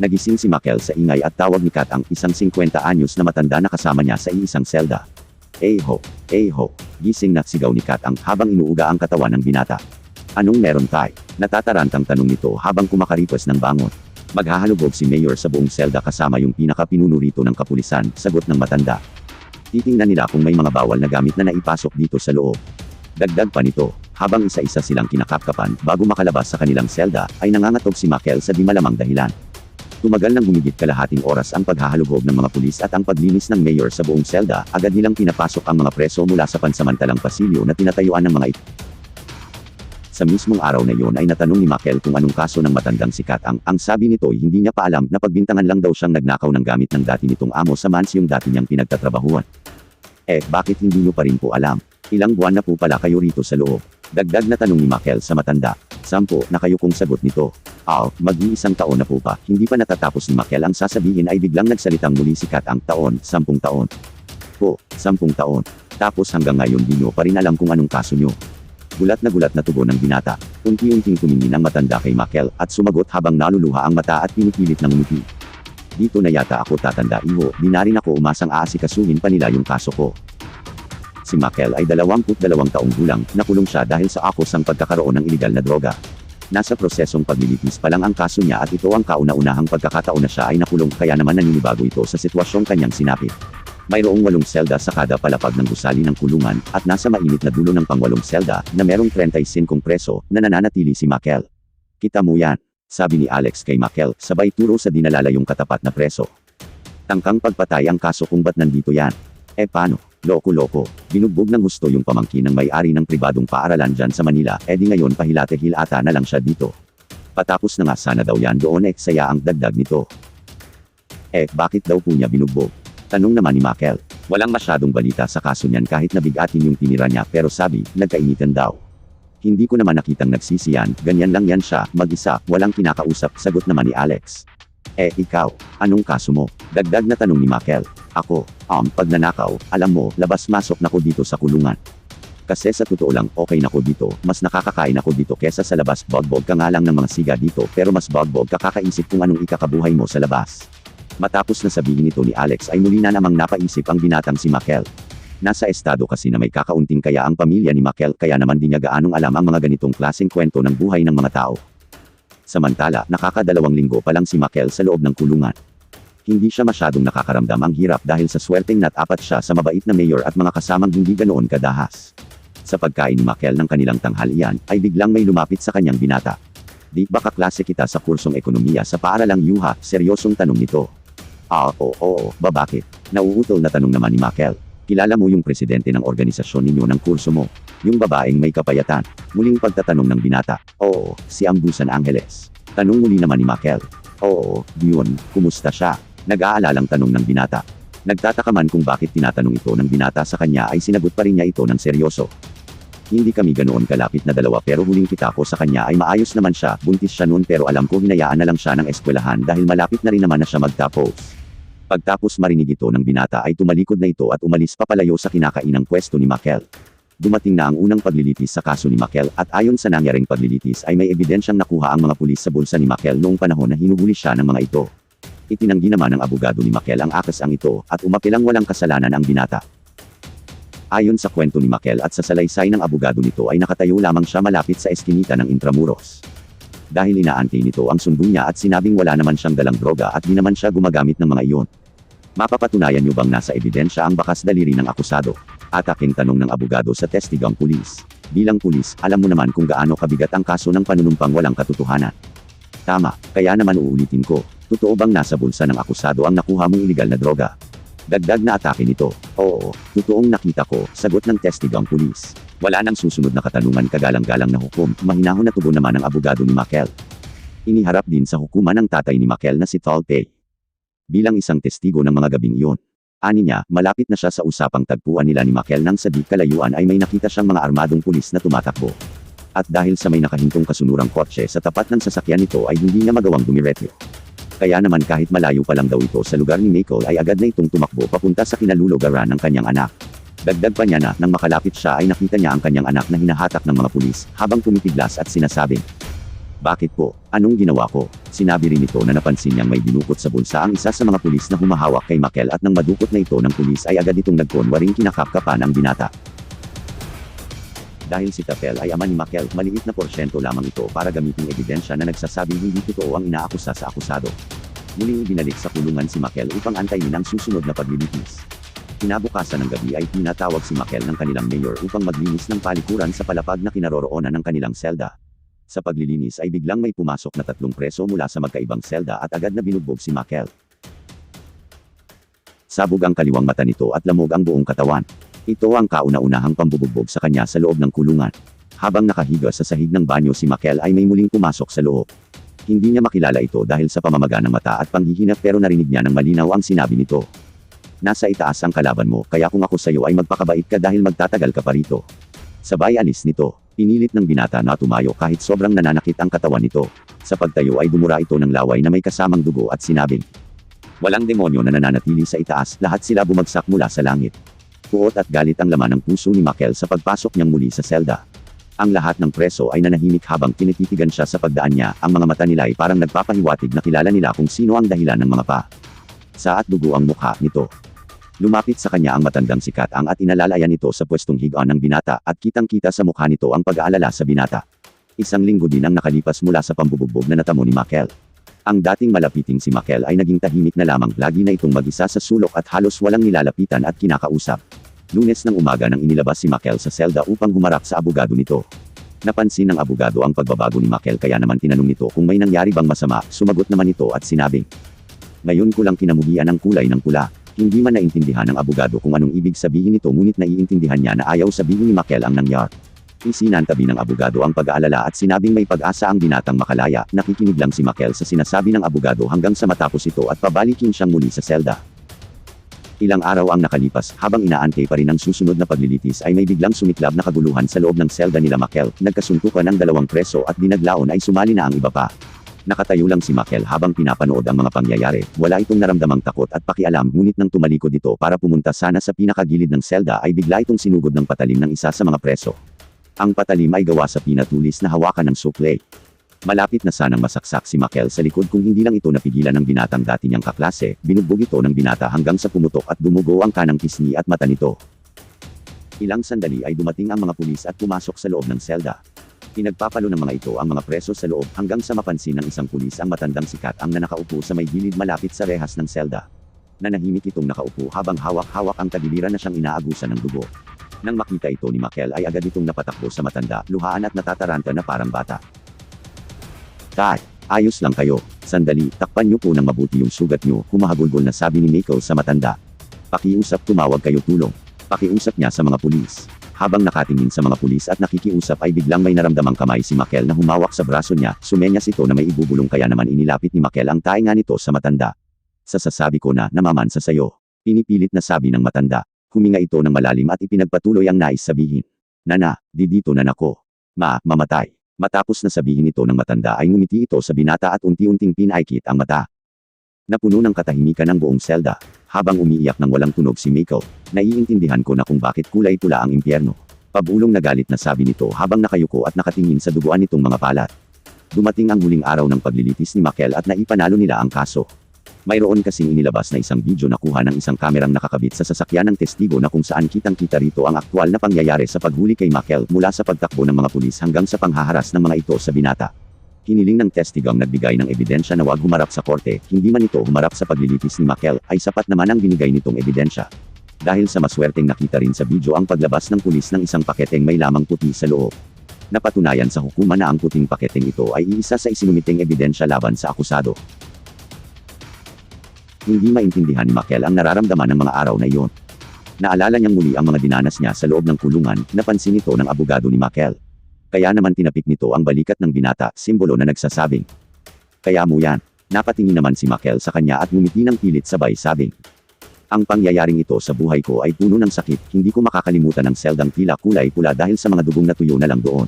Nagising si Michael sa ingay at tawag ni Kat ang isang 50 anyos na matanda na kasama niya sa iisang selda. "Eho, eho," gising na sigaw ni Kat ang habang inuuga ang katawan ng binata. "Anong meron tay?" Natatarantang tanong nito habang kumakaripas ng bangon. "Maghahalubog si Mayor sa buong selda kasama yung pinaka-pinuno rito ng kapulisan," sagot ng matanda. "Titingnan nila kung may mga bawal na gamit na naipasok dito sa loob." Dagdag pa nito, habang isa-isa silang kinakapkapan bago makalabas sa kanilang selda, ay nangangatog si Michael sa di malamang dahilan. Tumagal ng humigit kalahating oras ang paghahalubog ng mga pulis at ang paglinis ng mayor sa buong selda, agad nilang pinapasok ang mga preso mula sa pansamantalang pasilyo na tinatayuan ng mga ito. Sa mismong araw na iyon ay natanong ni Michael kung anong kaso ng matandang si Kat ang sabi nito ay hindi niya pa alam na pagbintangan lang daw siyang nagnakaw ng gamit ng dati nitong amo sa mansyong dati niyang pinagtatrabahuan. Bakit hindi niyo pa rin po alam? Ilang buwan na po pala kayo rito sa loob? Dagdag na tanong ni Michael sa matanda. 10 na kayo kung sagot nito. Mag-iisang taon na po pa. Hindi pa natatapos ni Michael ang sasabihin ay biglang nagsalitang muli si Kat ang 10 taon. Po, 10 taon. Tapos hanggang ngayon di nyo pa rin alam kung anong kaso nyo. Gulat na tugon ng binata. Unti-unting tumingin ang matanda kay Michael at sumagot habang naluluha ang mata at pinipilit ng ngumiti. "Dito na yata ako tatanda iho, di na rin ako umasang aasikasuhin pa nila yung kaso ko." Si Michael ay 22 taong gulang, nakulong siya dahil sa akos ang pagkakaroon ng iligal na droga. Nasa prosesong paglilitis pa lang ang kaso niya at ito ang kauna-unahang pagkakataon na siya ay nakulong kaya naman naninibago ito sa sitwasyong kanyang sinapit. Mayroong 8 selda sa kada palapag ng gusali ng kulungan at nasa mainit na dulo ng pang-8 selda na merong 35 preso na nananatili si Michael. "Kita mo yan," sabi ni Alex kay Michael sabay turo sa dinalalayong katapat na preso. "Tangkang pagpatay ang kaso kung ba't nandito yan." Paano? Loko-loko. Binugbog ng husto yung pamangkin ng may-ari ng pribadong paaralan dyan sa Manila, di ngayon pahilate-hilata na lang siya dito. Patapos na nga sana daw yan doon saya ang dagdag nito. Bakit daw po niya binugbog? Tanong naman ni Michael. Walang masyadong balita sa kaso niyan kahit nabigatin yung tinira niya pero sabi, nagkainitan daw. Hindi ko naman nakitang nagsisiyan, ganyan lang yan siya, mag-isa, walang kinakausap, sagot naman ni Alex. Ikaw, anong kaso mo? Dagdag na tanong ni Michael. Ako, pag nanakaw, alam mo, labas-masok na ko dito sa kulungan. Kasi sa totoo lang, okay na ko dito, mas nakakakain ako dito kesa sa labas, bogbog ka nga lang ng mga siga dito pero mas bogbog ka kakaisip kung anong ikakabuhay mo sa labas. Matapos na sabihin ito ni Alex ay muli na namang napaisip ang binatang si Michael. Nasa estado kasi na may kakaunting kaya ang pamilya ni Michael kaya naman di niya gaanong alam ang mga ganitong klaseng kwento ng buhay ng mga tao. Samantala, nakaka2 linggo pa lang si Michael sa loob ng kulungan. Hindi siya masyadong nakakaramdam ang hirap dahil sa swerteng nat-apat siya sa mabait na mayor at mga kasamang hindi ganoon kadahas. Sa pagkain ni Michael ng kanilang tanghalian, ay biglang may lumapit sa kanyang binata. "Di ba kaklase kita sa kursong ekonomiya sa paaralang yuha?" Seryosong tanong nito. Oo, bakit? Nauutol na tanong naman ni Michael. "Kilala mo yung presidente ng organisasyon ninyo ng kurso mo? Yung babaeng may kapayatan?" Muling pagtatanong ng binata. "Oo, si Ambusan Angeles." Tanong muli naman ni Michael. "Oo, yun, kumusta siya?" Nag-aalalang tanong ng binata. Nagtataka man kung bakit tinatanong ito ng binata sa kanya ay sinagot pa rin niya ito ng seryoso. "Hindi kami ganoon kalapit na dalawa pero huling kita ko sa kanya ay maayos naman siya, buntis siya noon pero alam ko hinayaan na lang siya ng eskwelahan dahil malapit na rin naman na siya magtapos." Pagtapos marinig ito ng binata ay tumalikod na ito at umalis papalayo sa kinakainang pwesto ni Michael. Dumating na ang unang paglilitis sa kaso ni Michael at ayon sa nangyaring paglilitis ay may ebidensyang nakuha ang mga pulis sa bulsa ni Michael noong panahon na hinuhuli siya ng mga ito. Itinanggi naman ng abogado ni Michael ang akasang ito at umapilang walang kasalanan ang binata. Ayon sa kwento ni Michael at sa salaysay ng abogado nito ay nakatayo lamang siya malapit sa eskinita ng Intramuros. Dahil inaantay nito ang sumbong niya at sinabing wala naman siyang dalang droga at di naman siya gumagamit ng mga iyon. "Mapapatunayan niyo bang nasa ebidensya ang bakas daliri ng akusado?" Ataking tanong ng abogado sa testigang pulis. "Bilang pulis, alam mo naman kung gaano kabigat ang kaso ng panunumpang walang katotohanan." "Tama, kaya naman uulitin ko. Totoo bang nasa bulsa ng akusado ang nakuha mong iligal na droga?" Dagdag na atake nito. "Oo, totoong nakita ko," sagot ng testigang pulis. Wala nang susunod na katanungan kagalang-galang na hukom, mahinahon na tugon naman ang abogado ni Michael. Iniharap din sa hukuman ng tatay ni Michael na si Talpay. Bilang isang testigo ng mga gabing iyon. Ani niya, malapit na siya sa usapang tagpuan nila ni Michael nang sa di kalayuan ay may nakita siyang mga armadong pulis na tumatakbo. At dahil sa may nakahintong kasunurang kotse sa tapat ng sasakyan nito ay hindi niya magawang dumiretso. Kaya naman kahit malayo pa lang daw ito sa lugar ni Michael ay agad na itong tumakbo papunta sa kinalulugaran ng kanyang anak. Dagdag pa niya na nang makalapit siya ay nakita niya ang kanyang anak na hinahatak ng mga pulis habang pumipiglas at sinasabing, Bakit po? Anong ginawa ko? Sinabi rin nito na napansin niyang may dinukot sa bulsa ang isa sa mga pulis na humahawak kay Michael at nang madukot na ito ng pulis ay agad itong nagkunwaring kinakapkapan ang binata. Dahil si Tapel ay ama ni Michael, maliit na porsyento lamang ito para gamiting ebidensya na nagsasabing hindi totoo ang inaakusa sa akusado. Muling ibinalik sa kulungan si Michael upang antayin ang susunod na paglilitis. Kinabukasan ng gabi ay tinatawag si Michael ng kanilang mayor upang maglinis ng palikuran sa palapag na kinaroroonan ng kanilang selda. Sa paglilinis ay biglang may pumasok na 3 preso mula sa magkaibang selda at agad na binugbog si Michael. Sabog ang kaliwang mata nito at lamog ang buong katawan. Ito ang kauna-unahang pambubugbog sa kanya sa loob ng kulungan. Habang nakahiga sa sahig ng banyo si Michael ay may muling pumasok sa loob. Hindi niya makilala ito dahil sa pamamaga ng mata at panghihinat pero narinig niya ng malinaw ang sinabi nito. Nasa itaas ang kalaban mo kaya kung ako sayo ay magpakabait ka dahil magtatagal ka pa rito. Sabay alis nito. Pinilit ng binata na tumayo kahit sobrang nananakit ang katawan nito. Sa pagtayo ay dumura ito ng laway na may kasamang dugo at sinabing, "Walang demonyo na nananatili sa itaas, lahat sila bumagsak mula sa langit." Puot at galit ang laman ng puso ni Michael sa pagpasok niyang muli sa selda. Ang lahat ng preso ay nanahimik habang tinititigan siya sa pagdaan niya, ang mga mata nila ay parang nagpapahiwatig na kilala nila kung sino ang dahilan ng mga pasa at dugo ang mukha nito. Lumapit sa kanya ang matandang si Katang at inalalayan ito sa pwestong higaan ng binata at kitang-kita sa mukha nito ang pag-aalala sa binata. 1 linggo din ang nakalipas mula sa pambubugbog na natamo ni Michael. Ang dating malapiting si Michael ay naging tahimik na lamang, lagi na itong mag-isa sa sulok at halos walang nilalapitan at kinakausap. Lunes ng umaga nang inilabas si Michael sa selda upang humarap sa abogado nito. Napansin ng abogado ang pagbabago ni Michael kaya naman tinanong nito kung may nangyari bang masama, sumagot naman ito at sinabing, "Ngayon ko lang kinamuhian ang kulay ng pula." Hindi man naintindihan ng abogado kung anong ibig sabihin nito ngunit naiintindihan niya na ayaw sabihin ni Michael ang nangyari. Isinantabi ng abogado ang pag-aalala at sinabing may pag-asa ang binatang makalaya. Nakikinig lang si Michael sa sinasabi ng abogado hanggang sa matapos ito at pabalikin siyang muli sa selda. Ilang araw ang nakalipas, habang inaantay pa rin ang susunod na paglilitis ay may biglang sumiklab na kaguluhan sa loob ng selda nila Michael. Nagkasuntukan ang 2 preso at binaglaon ay sumali na ang iba pa. Nakatayo lang si Michael habang pinapanood ang mga pangyayari. Wala itong naramdamang takot at pakialam ngunit nang tumalikod ito para pumunta sana sa pinakagilid ng selda ay bigla itong sinugod ng patalim ng isa sa mga preso. Ang patalim ay gawa sa pinatulis na hawakan ng suklay. Malapit na sanang masaksak si Michael sa likod kung hindi lang ito napigilan ng binatang dati niyang kaklase. Binugbog ito ng binata hanggang sa pumutok at dumugo ang kanang pisngi at mata nito. Ilang sandali ay dumating ang mga pulis at pumasok sa loob ng selda. Pinagpapalo ng mga ito ang mga preso sa loob hanggang sa mapansin ng isang pulis ang matandang si Katang na nakaupo sa may gilid malapit sa rehas ng selda. Nanahimik itong nakaupo habang hawak-hawak ang tagiliran na siyang inaabusan ng dugo. Nang makita ito ni Michael ay agad itong napatakbo sa matanda, luhaan at natataranta na parang bata. "Tay, ayos lang kayo. Sandali, takpan niyo po ng mabuti yung sugat niyo," humahagulgol na sabi ni Michael sa matanda. "Pakiusap, tumawag kayo tulong." Pakiusap niya sa mga pulis. Habang nakatingin sa mga pulis at nakikiusap ay biglang may naramdamang kamay si Michael na humawak sa braso niya, sumenyas ito na may ibubulong kaya naman inilapit ni Michael ang tainga nito sa matanda. "Sasasabi ko na namamansa sayo." Pinipilit na sabi ng matanda. Huminga ito ng malalim at ipinagpatuloy ang nais sabihin. "Nana, didito na nako. Mamatay." Matapos na sabihin ito ng matanda ay ngumiti ito sa binata at unti-unting pinaikit ang mata. Napuno ng katahimikan ang buong selda. Habang umiiyak ng walang tunog si Michael, naiintindihan ko na kung bakit kulay pula ang impyerno. Pabulong na galit na sabi nito habang nakayuko at nakatingin sa duguan nitong mga palat. Dumating ang huling araw ng paglilitis ni Michael at naipanalo nila ang kaso. Mayroon kasing inilabas na isang video na kuha ng isang kamerang nakakabit sa sasakyan ng testigo na kung saan kitang-kita rito ang aktwal na pangyayari sa paghuli kay Michael mula sa pagtakbo ng mga pulis hanggang sa panghaharas ng mga ito sa binata. Hiniling ng testigang nagbigay ng ebidensya na wag humarap sa korte, hindi man ito humarap sa paglilitis ni Michael, ay sapat naman ang binigay nitong ebidensya. Dahil sa maswerteng nakita rin sa video ang paglabas ng pulis ng isang paketeng may lamang puti sa loob. Napatunayan sa hukuman na ang puting paketeng ito ay iisa sa isinumiting ebidensya laban sa akusado. Hindi maintindihan ni Michael ang nararamdaman ng mga araw na iyon. Naalala niyang muli ang mga dinanas niya sa loob ng kulungan, napansin ito ng abogado ni Michael. Kaya naman tinapik nito ang balikat ng binata, simbolo na nagsasabing, "Kaya mo yan." Napatingin naman si Michael sa kanya at ngumiti ng pilit sabay sabing, "Ang pangyayaring ito sa buhay ko ay puno ng sakit, hindi ko makakalimutan ang seldang tila kulay pula dahil sa mga dugong natuyo na lang doon."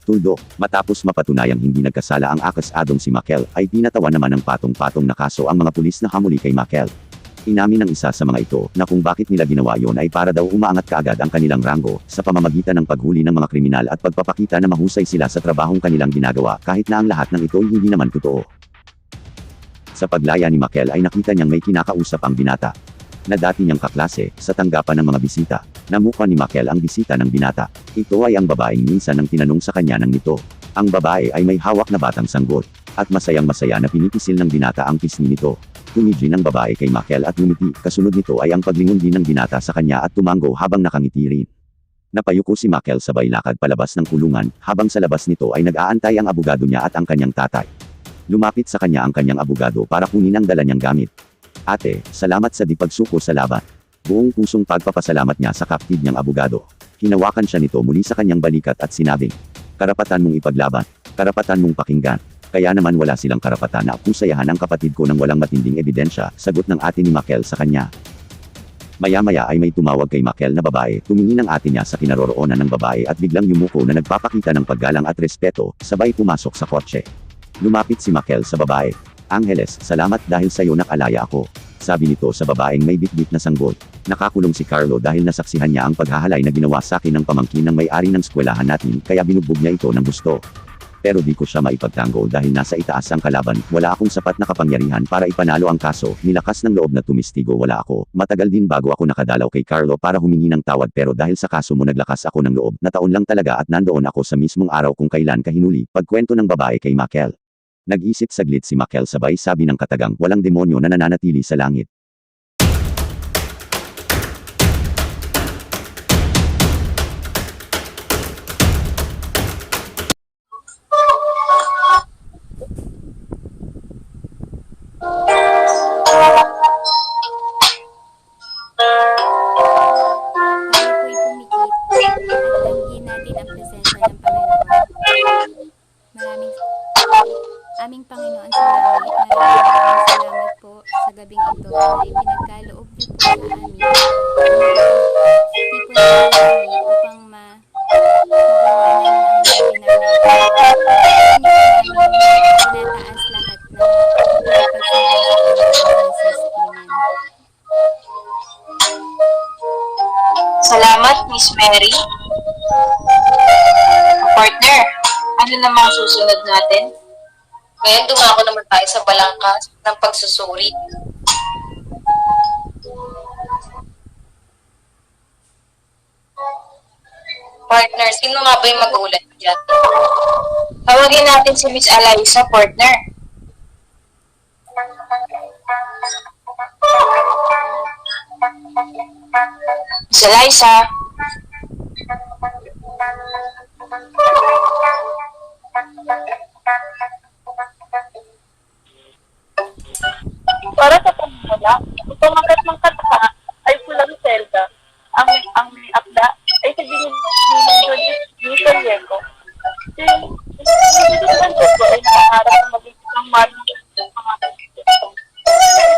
Tuldok, matapos mapatunayang hindi nagkasala ang akusadong si Michael, ay pinatawa naman ng patong-patong na kaso ang mga pulis na hamuli kay Michael. Inamin ng isa sa mga ito na kung bakit nila ginawa yon ay para daw umaangat kaagad ang kanilang ranggo sa pamamagitan ng paghuli ng mga kriminal at pagpapakita na mahusay sila sa trabahong kanilang ginagawa kahit na ang lahat ng ito ay hindi naman totoo. Sa paglaya ni Makel ay nakita niyang may kinakausap ang binata na dati niyang kaklase sa tanggapan ng mga bisita. Namukha ni Makel ang bisita ng binata. Ito ay ang babaeng minsan nang tinanong sa kanya ng nito. Ang babae ay may hawak na batang sanggol at masayang-masaya na pinipisil ng binata ang pisngi nito. Tumigil ang babae kay Makel at lumiti. Kasunod nito ay ang paglingon din ng binata sa kanya at tumango habang nakangiti rin. Napayuko si Makel sabay lakad palabas ng kulungan habang sa labas nito ay nag-aantay ang abogado niya at ang kanyang tatay. Lumapit sa kanya ang kanyang abogado para kunin ang dala niyang gamit. Ate, salamat sa di pagsuko sa laban. Buong pusong pagpapasalamat niya sa kapatid niyang abogado. Hinawakan siya nito muli sa kanyang balikat at sinabing, karapatan mong ipaglaban, karapatan mong pakinggan. Kaya naman wala silang karapatan na akusayahan ang kapatid ko ng walang matinding ebidensya, sagot ng ate ni Makel sa kanya. Maya-maya ay may tumawag kay Makel na babae, tumingin ang ate niya sa kinaroroonan ng babae at biglang yumuko na nagpapakita ng paggalang at respeto, sabay pumasok sa kotse. Lumapit si Makel sa babae. Angeles, salamat dahil sa'yo nakalaya ako. Sabi nito sa babaeng may bitbit na sanggol. Nakakulong si Carlo dahil nasaksihan niya ang paghahalay na ginawa sa akin ng pamangkin ng may-ari ng eskwelahan natin kaya binugbog niya ito ng gusto. Pero di ko siya maipagtanggol dahil nasa itaas ang kalaban, wala akong sapat na kapangyarihan para ipanalo ang kaso, nilakas ng loob na tumistigo wala ako. Matagal din bago ako nakadalaw kay Carlo para humingi ng tawad pero dahil sa kaso mo naglakas ako ng loob, nataon lang talaga at nandoon ako sa mismong araw kung kailan ka hinuli, pagkwento ng babae kay Makel. Nag-isip saglit si Makel sabay sabi ng katagang walang demonyo na nananatili sa langit. Aming Panginoon sa langit, maraming salamat po sa gabing ito na ipinagkaloob niyo po sa amin. Hindi po namin upang magawa namin ang gawin namin. Hindi po namin tinataas lahat ng pagpapagsambang sa Panginoon Jesus. Amen. Salamat, Miss Mary. Partner, ano namang susunod natin? Ngayon, dumako naman tayo sa balangkas ng pagsusuri. Partner, sino nga ba yung mag-uulat dyan? Tawagin natin si Miss Eliza, partner. Miss Eliza. Para sa pamumula, tumagat ng kataha ay pulang selda. Ang akda ay sa ginilin ni Santiago. Si Santiago ay nangarap na maging isang mali ng mga kaibigan.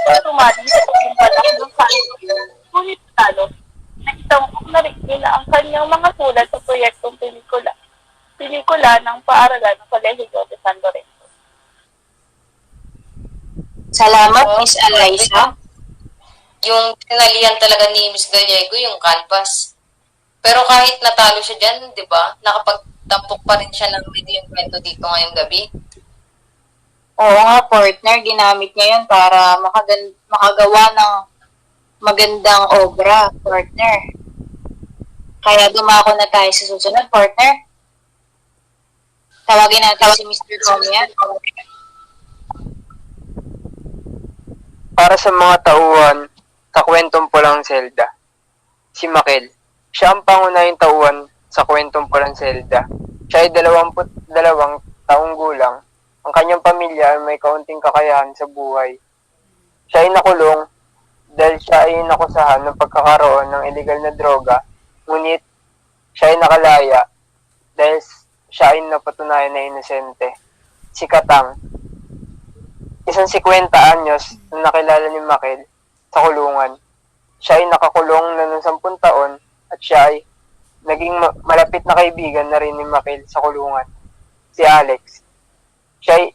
Ito tumali sa pagkumpalak ng kanto. Ngunit talo, nakitang narinig na ang kanyang mga sulat sa proyektong pelikula ng paaralan ng Colegio de San Lorenzo. Salamat, Miss Eliza. Yung tinalihan talaga ni Miss Gallego, yung canvas. Pero kahit natalo siya dyan, di ba, nakapagtampok pa rin siya ng video yung kwento dito ngayong gabi. Oo nga, partner. Ginamit niya yun para makagawa ng magandang obra, partner. Kaya dumako na tayo sa susunod, partner. Tawagin natin si Mr. Tomian. Para sa mga tauhan sa kwentong Pulang Selda, si Makel. Siya ang pangunahing tauhan sa kwentong Pulang Selda. Siya ay 22 taong gulang. Ang kanyang pamilya ay may kaunting kakayahan sa buhay. Siya ay nakulong dahil siya ay nakusahan ng pagkakaroon ng illegal na droga, ngunit siya ay nakalaya dahil siya ay napatunayan na inosente. Si Katang, isang 50 anyos na nakilala ni Makel sa kulungan. Siya ay nakakulong na ng 10 taon at siya ay naging malapit na kaibigan na rin ni Makel sa kulungan. Si Alex. Siya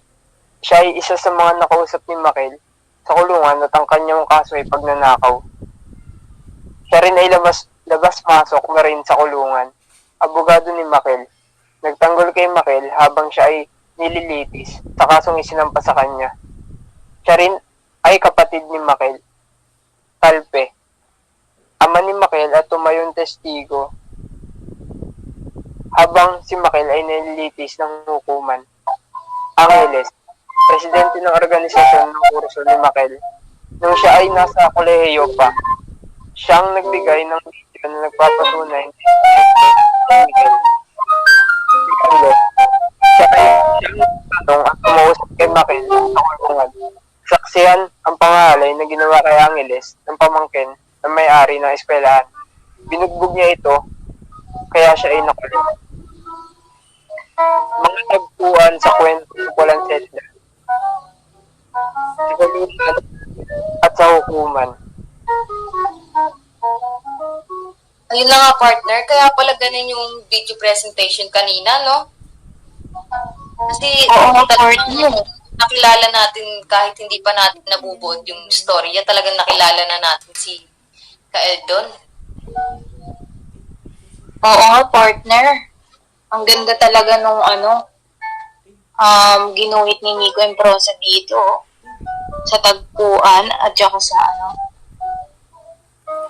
ay isa sa mga nakausap ni Makel sa kulungan at ang kanyang kaso ay pagnanakaw. Siya rin ay labas-masok na rin sa kulungan. Abogado ni Makel. Nagtanggol kay Makel habang siya ay nililitis sa kasong isinampa sa kanya. Siya rin ay kapatid ni Makel, Talpe, ama ni Makel at tumayong testigo habang si Makel ay nililitis ng hukuman. Angeles, presidente ng organisasyon ng kurso ni Makel, nung siya ay nasa kolehiyo pa, siyang nagbigay ng video na nagpapatunay ni Makel. Siya ay siyang tanong at umuusap kay Makel sa kulungan. Saksihan ang pangalay na ginawa kay Angeles ng pamangkin na may-ari ng eskwelahan. Binugbog niya ito, kaya siya ay nakulong. Mga tagpuan sa kwento ng walang selda. Sa kulungan at sa hukuman. Ayun na nga, partner. Kaya pala ganun yung video presentation kanina, no? Kasi talagang nakilala natin kahit hindi pa natin nabubuod yung storya. Talagang nakilala na natin si Kaeldon. Oo nga, partner. Ang ganda talaga nung ginuhit ni Nico Improsa dito. Sa tagpuan at saka sa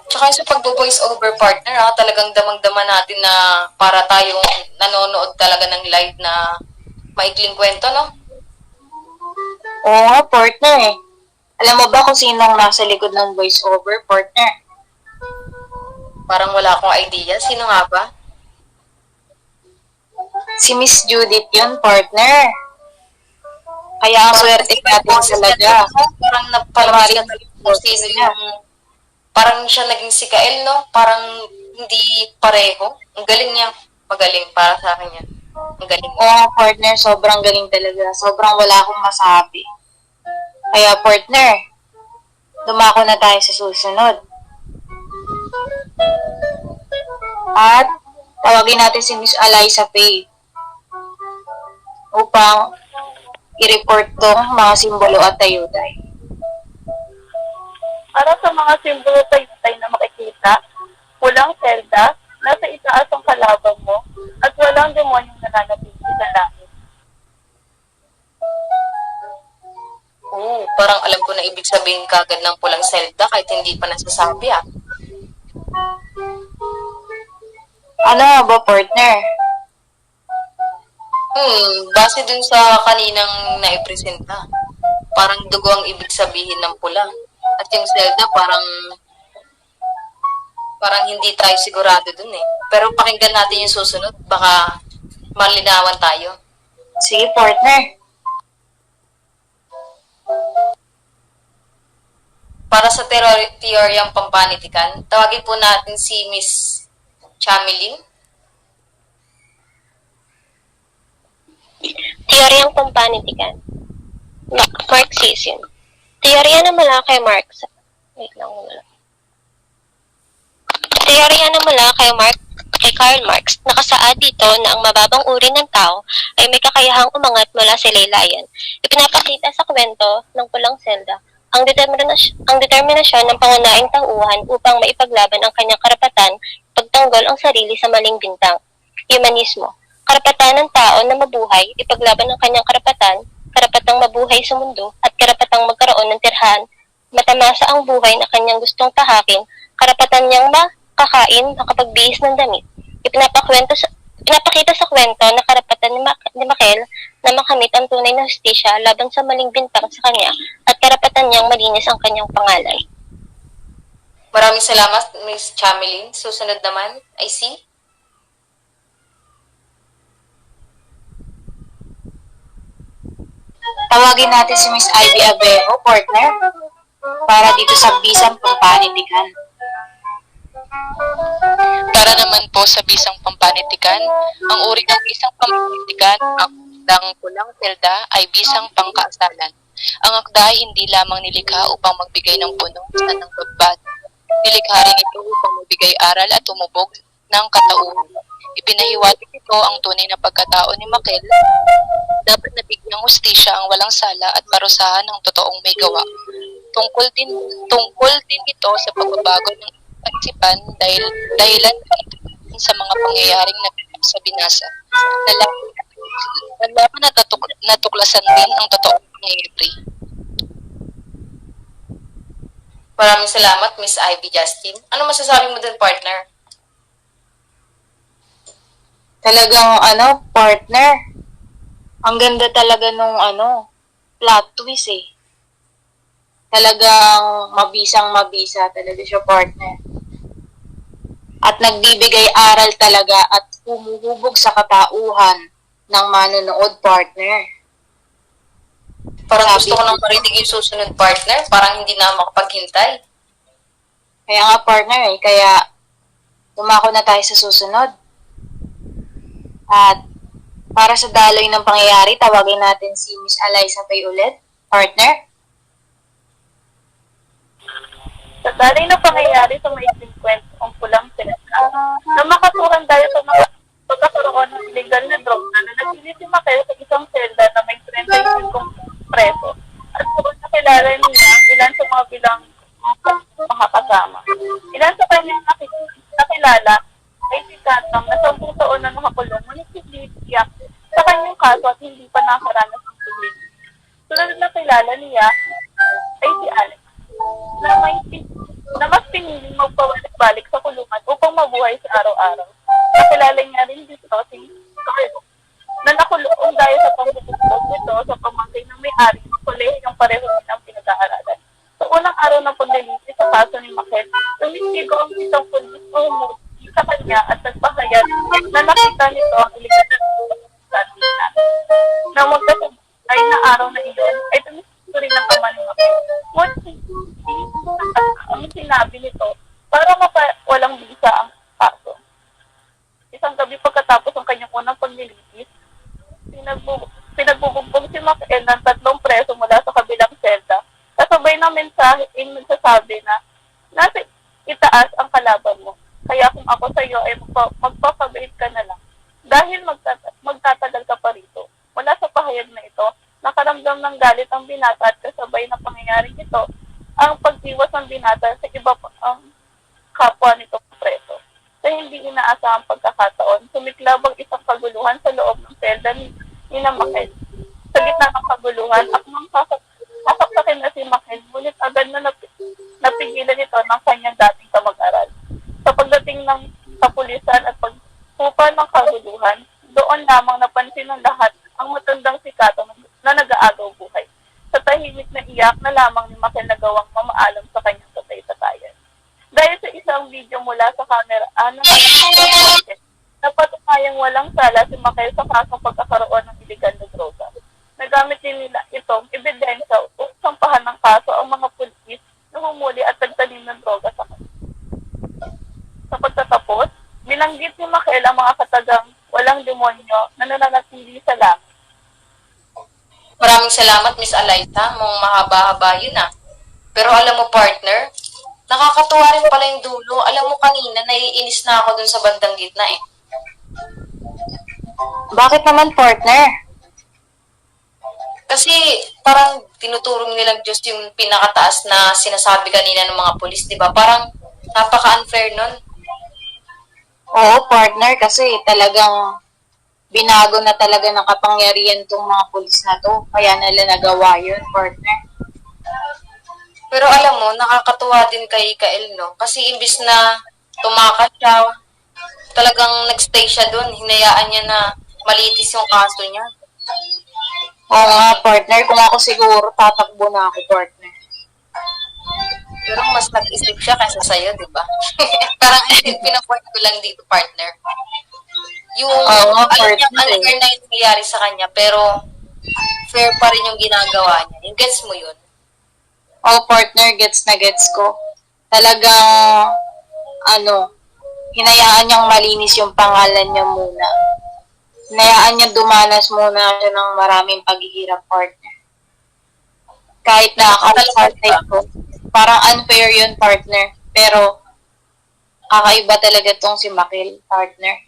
Tsaka sa pagbo-voice over, partner, talagang damang-dama natin na para tayong nanonood talaga ng live na maikling kwento, no? Oo nga, partner eh. Alam mo ba kung sinong nasa likod ng voice over, partner? Parang wala akong idea. Sino nga ba? Si Miss Judith yun, partner. Kaya ang swerte natin talaga. Parang napalamarin kung sino yung... Parang siya naging si Kael, no? Parang hindi pareho. Ang galing niya. Magaling para sa akin yan. Ang galing. Oo, partner, sobrang galing talaga. Sobrang wala akong masabi. Kaya, partner, dumako na tayo sa susunod. At tawagin natin si Miss Eliza Faye upang i-report tong mga simbolo at tayutay. Para sa mga simbolo tayo na makikita, walang selda, nasa itaas ang kalaban mo, at walang demonyong nananatili sa langit. Oo, parang alam ko na ibig sabihin kagad ng pulang selda kahit hindi pa nasasabi, Ano nga ba, partner? Base dun sa kaninang naipresenta, parang dugo ang ibig sabihin ng pula. At yung selda parang hindi tayo sigurado dun eh. Pero pakinggan natin yung susunod, baka malinawan tayo. Sige, partner. Para sa teoryang pampanitikan, tawagin po natin si Miss Chamilin. Teoryang pampanitikan. Marxism. Teorya na mula kay Marx. Wait lang muna. Teorya na mula kay Karl Marx, nakasaad dito na ang mababang uri ng tao ay may kakayahang umangat mula sa laylayan. Ipinapakita sa kwento ng pulang selda ang determinasyon ng pangunahing tauhan upang maipaglaban ang kanyang karapatan, pagtanggol ang sarili sa maling bintang. Humanismo. Karapatan ng tao na mabuhay, ipaglaban ang kanyang karapatang mabuhay sa mundo at karapatang magkaroon ng tirhan, matamasa ang buhay na kanyang gustong tahakin, karapatan niyang makakain, makapagbihis ng damit. Ipinapakita sa kwento na karapatan ni Makel na makamit ang tunay na hustisya laban sa maling bintang sa kanya at karapatan niyang malinis ang kanyang pangalan. Maraming salamat, Miss Chamilin. Susunod naman ay si Tawagin natin si Miss Ivy Abejo, partner, para dito sa bisang pampanitikan. Para naman po sa bisang pampanitikan, ang uri ng bisang pampanitikan, ang akdang pulang selda ay bisang pangkaasalan. Ang akda ay hindi lamang nilikha upang magbigay ng puno sa ng bagbad. Nilikha rin ito upang magbigay aral at umubog ng katauhan. Ipinahiwatig ito ang tunay na pagkatao ni Makel. Dapat nabigyang hustisya ang walang sala at parusahan ng totoong may gawa. Tungkol din ito sa pagbabago ng kaisipan dahilan sa mga pangyayaring naganap sa binasa. Nalaman at natuklasan din ang totoong pangyayari. Maraming salamat, Miss Ivy Justin. Ano masasabi mo dun, partner? Talagang partner. Ang ganda talaga nung plot twist eh. Talagang mabisang-mabisa talaga siya, partner. At nagbibigay aral talaga at humuhubog sa katauhan ng manonood, partner. Parang gusto ko nang marinig yung susunod, partner. Parang hindi na makapaghintay. Kaya nga, partner eh. Kaya dumako na tayo sa susunod. At para sa daloy ng pangyayari, tawagin natin si Miss Eliza Pay ulit. Partner? Sa daloy ng pangyayari sa may 50 ang pulang selda, na makatuhan tayo sa mga pagkakaroon ng illegal na droga na nagpili si Makel sa isang selda na may 35 preso. At kung nakilala niya ilan sa mga bilang mga kasama. Ilan sa kanyang nakilala ay si Katang na 10 taon na nakakulong, ngunit hindi tiyak sa kanyang kaso at hindi pa nakaranas ng tuloy. Sunod na kilala niya ay si Alex na mas piniling magpabalik-balik sa kulungan upang mabuhay sa araw-araw. Nakilala niya rin dito si Carlo na nakulong dahil sa pambubugbog nito sa pamangkin ng may-ari ng kolehiyong pareho din ang pinag-aaralan. Sa unang araw ng paglilitis sa kaso ni Makel, tumistigo ang isang pulis o humuti sa kanya at nagpahayag na nakita nito ang iligan na sa nang magkasabay na araw na iyon ay tumistigo rin ang ama ni Makel. Ngunit ang sinabi nito para walang bisa ang kaso. Isang gabi pagkatapos ang kanyang unang paglilitis, pinagbubugbog si Makel ng 3 preso mula sa kabilang selda. Kasabay ng mensahe ay nagsasabi na nasa itaas ang kalaban mo. Kaya kung ako sa iyo ay magpapabait ka na lang. Dahil magtatagal ka pa rito. Mula sa pahayag na ito, nakaramdam ng galit ang binata at kasabay ng pangyayaring ito, ang pagdiwas ng binata sa iba ang kapwa nito preso. Sa hindi inaasahang pagkakataon, sumiklab ang isang kaguluhan sa loob ng selda ni Makel. Sa gitna ng kaguluhan, akmang sasaksakin na si Makel, ngunit agad na napigilan ito ng kanyang dating kamag-aral. Sa pagdating ng kapulisan at pagpupa ng kaguluhan, doon lamang napansin ng lahat ang matandang si Kato na nag-aagaw buhay. Sa tahimik na iyak na lamang ni Makel nagawang mamaalam sa kanyang tatay-tatayan. Dahil sa isang video mula sa kamera, napatunayang walang sala si Makel sa kasong pagkakaroon ng iligal na droga. Nagamit din nila itong ebidensya upang sampahan ng kaso ang mga pulis na humuli at nagtanim ng droga sa kanya. Sa pagtatapos, binanggit ni Makel ang mga katagang walang demonyo na nananatili sa langit. Maraming salamat, Miss Eliza. Mong mahaba-haba yun ah. Pero alam mo, partner, nakakatuwa rin pala yung dulo. Alam mo kanina, naiinis na ako dun sa bandang gitna eh. Bakit naman, partner? Kasi parang tinuturong nilang Diyos yung pinakataas na sinasabi kanina ng mga pulis, di ba? Parang napaka-unfair nun. Oo, partner, kasi talagang binago na talaga ng kapangyarihan tong mga pulis na to. Kaya nila nagawa yun, partner. Pero alam mo, nakakatuwa din kay Kael, no? Kasi imbis na tumakas siya, talagang nagstay siya doon. Hinayaan niya na malitis yung kaso niya. Oo nga, partner. Kung ako siguro, tatakbo na ako, partner. Pero mas nag-isip siya kaysa sa'yo, di ba? Parang pinapoint ko lang dito, partner. Yung, alam niya, unfair na yung nangyayari sa kanya, pero fair pa rin yung ginagawa niya. Yung gets mo yun? Oh, partner, gets na gets ko. Talagang, hinayaan niyang malinis yung pangalan niya muna. Hinayaan niya dumanas muna siya ng maraming paghihirap, partner. Kahit nakaka-partner ko. Parang unfair yun, partner. Pero, kakaiba talaga tong si Makel, partner.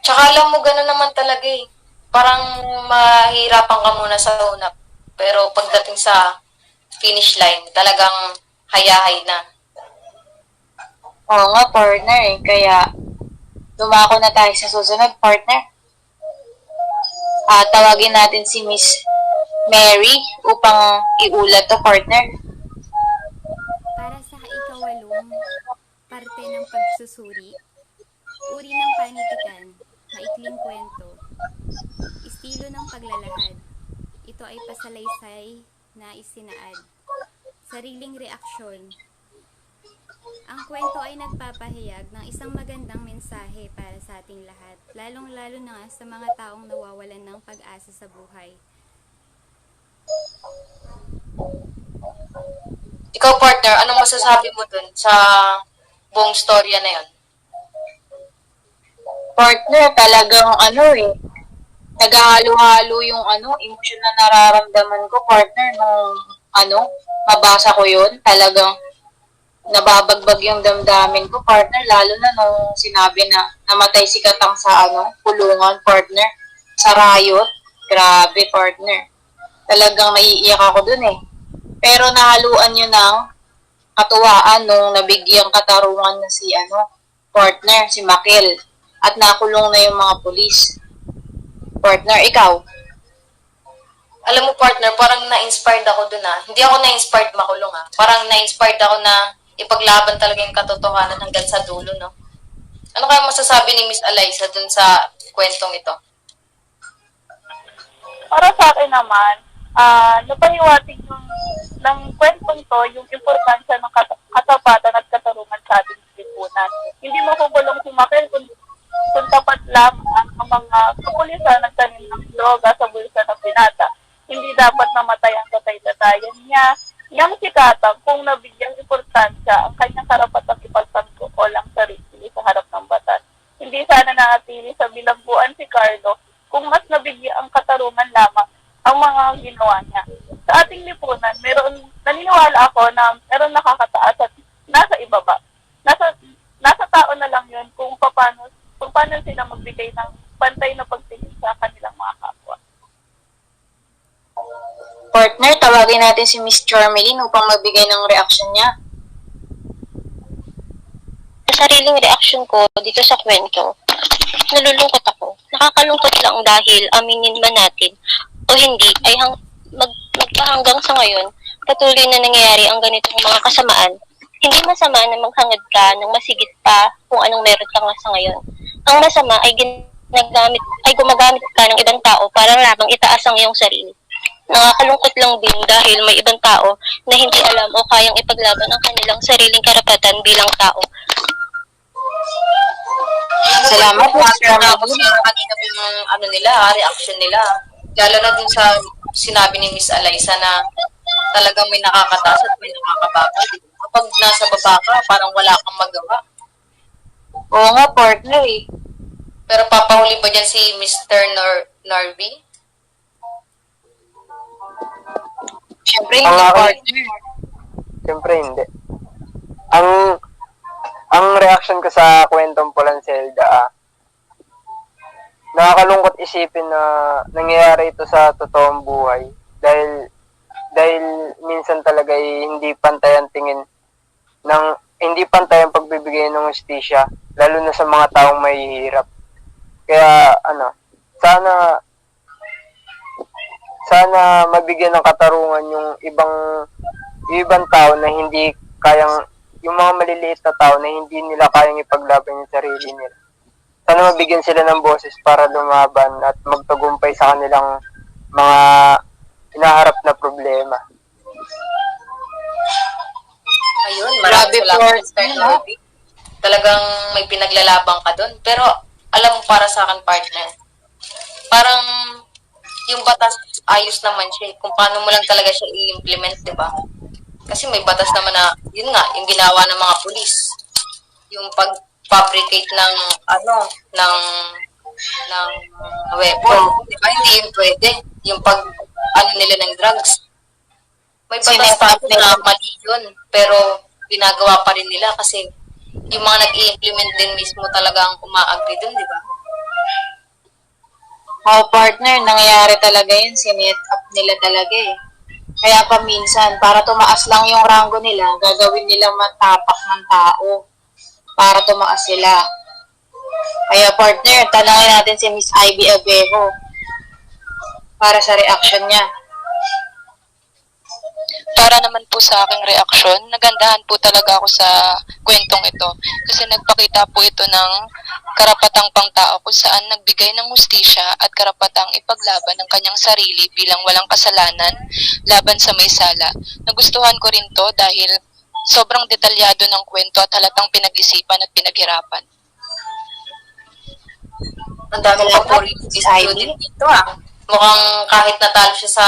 Tsaka alam mo, gano'n naman talaga eh. Parang mahirapan ka muna sa una. Pero pagdating sa finish line. Talagang hayahay na. Oo nga, partner eh. Kaya, dumako na tayo sa susunod, partner. Tawagin natin si Miss Mary upang iulat to, partner. Para sa ikawalong parte ng pagsusuri, uri ng panitikan, maikling kwento, estilo ng paglalahad. Ito ay pasalaysay na isinaad. Sariling reaksyon. Ang kwento ay nagpapahayag ng isang magandang mensahe para sa ating lahat, lalong-lalo na nga sa mga taong nawawalan ng pag-asa sa buhay. Ikaw, partner, anong masasabi mo dun sa buong storya na yun? Partner, talagang naghahalo-halo yung emosyon na nararamdaman ko, partner, nung mabasa ko yun. Talagang nababagbag yung damdamin ko, partner, lalo na nung sinabi na namatay si Katang sa kulungan, partner, sa riot. Grabe, partner. Talagang naiiyak ako dun eh. Pero nahaluan yun ng katuwaan nung nabigyang katarungan na si partner, si Makel. At nakulong na yung mga pulis. Partner, ikaw? Alam mo, partner, parang na-inspired ako dun Hindi ako na-inspired makulong Parang na-inspired ako na ipaglaban talaga yung katotohanan hanggang sa dulo, no? Ano kaya masasabi ni Miss Alyssa dun sa kwentong ito? Para sa akin naman, napahiwatig ng kwentong to yung importansya ng katapatan at katarungan sa ating lipunan. Hindi makukulong si Makel kung tapat lang ang mga kapulisan nagtanim ng droga sa bulsa ng binata. Hindi dapat namatay ang tatay-tatayan niya. Yang si Katang, kung nabigyang importansya ang kanyang karapatang ipagtanggol ang sarili sa harap ng batas. Hindi sana naatili sa bilangguan si Carlo kung mas nabigyan ang katarungan lamang ang mga ginawa niya. Sa ating lipunan, naniniwala ako na meron nakakataas at nasa ibaba. Nasa tao na lang yun kung paano sila magbigay ng pantay na pagtingin sa kanilang mga kapwa. Partner, tawagin natin si Miss Charmeline upang magbigay ng reaksyon niya. Sa sariling reaksyon ko dito sa kwento, nalulungkot ako. Nakakalungkot lang dahil aminin man natin o hindi ay magpahanggang sa ngayon, patuloy na nangyayari ang ganitong mga kasamaan. Hindi masama na maghangad ka ng masigit pa kung anong meron ka nga sa ngayon. Ang masama ay gumagamit ka ng ibang tao para lamang itaas ang iyong sarili. Nakakalungkot lang din dahil may ibang tao na hindi alam o kayang ipaglaban ang kanilang sariling karapatan bilang tao. Salamat, Miss Tapos Charmeline. yung kanina po yung reaction nila. Lalo na dun sa sinabi ni Miss Alyssa na talagang may nakakataas at may nakakababa. Kapag nasa baba ka, parang wala kang magawa. Oo nga, partner eh. Pero papahuli ba dyan si Mr. Narby? Siyempre, Ang hindi, akin- partner. Siyempre hindi. Ang reaction ko sa kwentong Pulang Selda, nakakalungkot isipin na nangyayari ito sa totoong buhay dahil minsan talaga ay hindi pantay ang tingin hindi pantay ang pagbibigay ng hustisya, lalo na sa mga taong mahihirap. Kaya sana mabigyan ng katarungan yung ibang tao na hindi yung mga maliliit na tao na hindi nila kayang ipaglaban yung sarili nila. Sana mabigyan sila ng boses para lumaban at magtagumpay sa kanilang mga hinaharap na problema. Ayun, maraming salamat, Mr. Narby. Talagang may pinaglalabang ka dun. Pero, alam mo, para sa akin, partner, parang yung batas ayos naman siya. Kung paano mo lang talaga siya i-implement, di ba? Kasi may batas naman na, yun nga, yung ginawa ng mga pulis. Yung pag-fabricate ng weapon. Di ba? Hindi yun pwede. Yung nila ng drugs. May batas tayo na mali yun. Pero, ginagawa pa rin nila kasi yung mga nag-i-implement din mismo talaga ang uma-agree dun, di ba? Oo, partner, nangyayari talaga yun. Sinet up nila talaga eh. Kaya paminsan, para tumaas lang yung ranggo nila, gagawin nilang matapak ng tao para tumaas sila. Kaya partner, tanongin natin si Miss Ivy Abejo para sa reaction niya. Para naman po sa aking reaksyon, nagandahan po talaga ako sa kwentong ito kasi nagpakita po ito ng karapatang pangtao kung saan nagbigay ng hustisya at karapatang ipaglaban ng kanyang sarili bilang walang kasalanan laban sa may sala. Nagustuhan ko rin to dahil sobrang detalyado ng kwento at halatang pinag-isipan at pinaghirapan. Ang dami pang puri student dito ah. Mukhang kahit natalo siya sa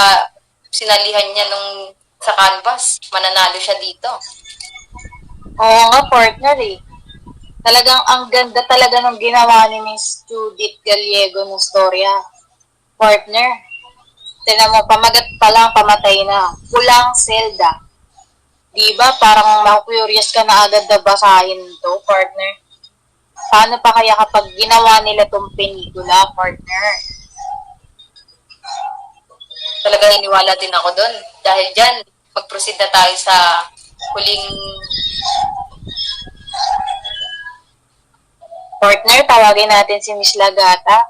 sinalihan niya nung sa canvas, mananalo siya dito. Oo nga, partner eh. Talagang ang ganda talaga ng ginawa ni Miss Judith Gallego ng storya. Partner, tinan mo, pamagat pa lang, pamatay na. Pulang Zelda. Diba, parang ma-curious ka na agad na basahin to, partner. Paano pa kaya kapag ginawa nila tong pelikula, partner? Talaga iniwala din ako doon. Dahil dyan, mag-proceed na tayo sa huling... Partner, tawagin natin si Miss Lagata.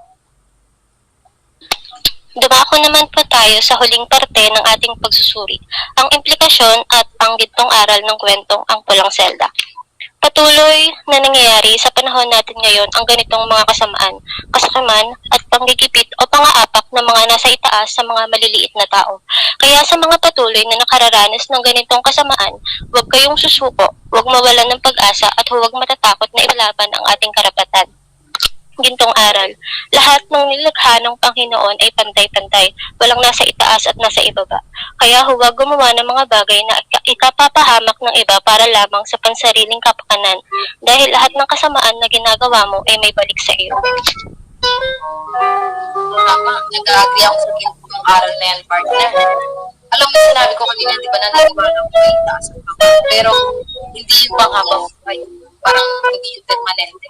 Dumako naman po tayo sa huling parte ng ating pagsusuri, ang implikasyon at ang gintong aral ng kwentong Ang Pulang Selda. Patuloy na nangyayari sa panahon natin ngayon ang ganitong mga kasamaan, kasakiman at panggigipit o pang-aapak ng mga nasa itaas sa mga maliliit na tao. Kaya sa mga patuloy na nakararanas ng ganitong kasamaan, huwag kayong susuko, huwag mawalan ng pag-asa at huwag matatakot na ilaban ang ating karapatan. Gintong aral, lahat ng nilikha ng Panginoon ay pantay-pantay, walang nasa itaas at nasa ibaba. Kaya huwag gumawa ng mga bagay na ikapapahamak ng iba para lamang sa pansariling kapakanan, dahil lahat ng kasamaan na ginagawa mo ay may balik sa iyo. Tama, nag-agree ako sa gintong aral na yan, partner. Alam mo, sinabi ko kanina, di ba, naniniwala ko may itaas at baba. Pero, hindi yung panghabang buhay. Parang hindi yung permanente.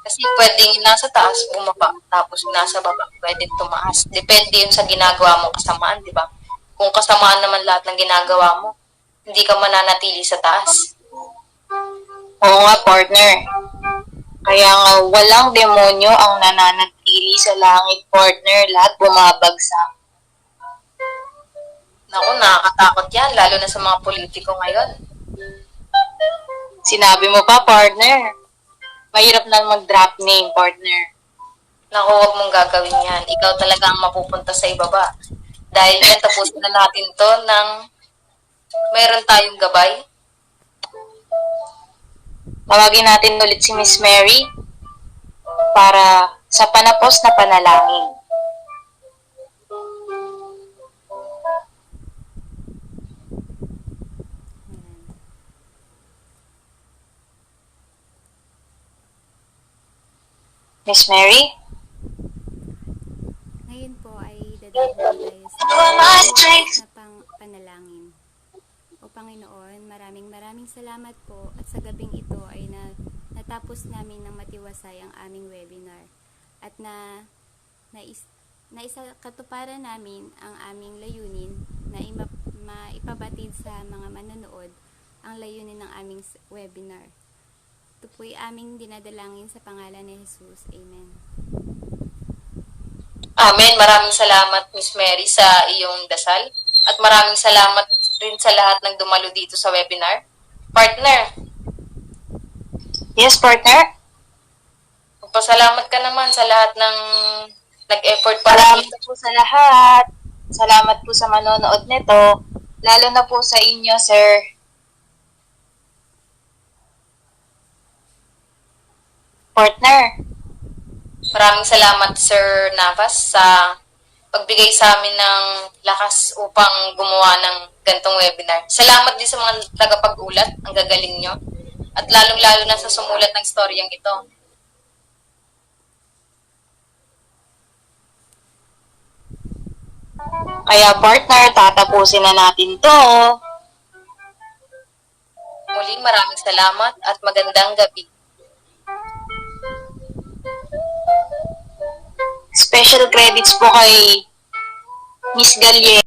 Kasi pwedeng nasa taas, bumaba. Tapos nasa baba, pwedeng tumaas. Depende yun sa ginagawa mong kasamaan, di ba? Kung kasamaan naman lahat ng ginagawa mo, hindi ka mananatili sa taas. Oo nga, partner. Kaya nga, walang demonyo ang nananatili sa langit, partner. Lahat bumabagsak. Naku, nakakatakot yan, lalo na sa mga politiko ngayon. Sinabi mo pa, partner. Mahirap na mag-drop name, partner. Naku, huwag mong gagawin yan. Ikaw talaga ang mapupunta sa ibaba. Dahil yan, tapusin na natin to ng meron tayong gabay. Tawagin natin ulit si Miss Mary para sa panapos na panalangin. Miss Mary? Ngayon po ay dadalhin tayo sa panalangin. O Panginoon, maraming salamat po at sa gabing ito ay natapos namin ng matiwasay ang aming webinar at katuparan namin ang aming layunin na maipabatid sa mga manonood ang layunin ng aming webinar. Ito po'y aming dinadalangin sa pangalan ni Jesus. Amen. Amen. Maraming salamat, Miss Mary, sa iyong dasal. At maraming salamat rin sa lahat ng dumalo dito sa webinar. Partner. Yes, partner? Magpasalamat ka naman sa lahat ng nag-effort para Salamat po sa lahat. Salamat po sa manonood nito. Lalo na po sa inyo, sir. Partner. Maraming salamat, Sir Navas, sa pagbigay sa amin ng lakas upang gumawa ng gantong webinar. Salamat din sa mga tagapag-ulat, ang gagaling nyo. At lalong-lalo na sa sumulat ng storyang ito. Kaya partner, tatapusin na natin to. Muli, maraming salamat at magandang gabi. Special credits po kay Miss Gallego.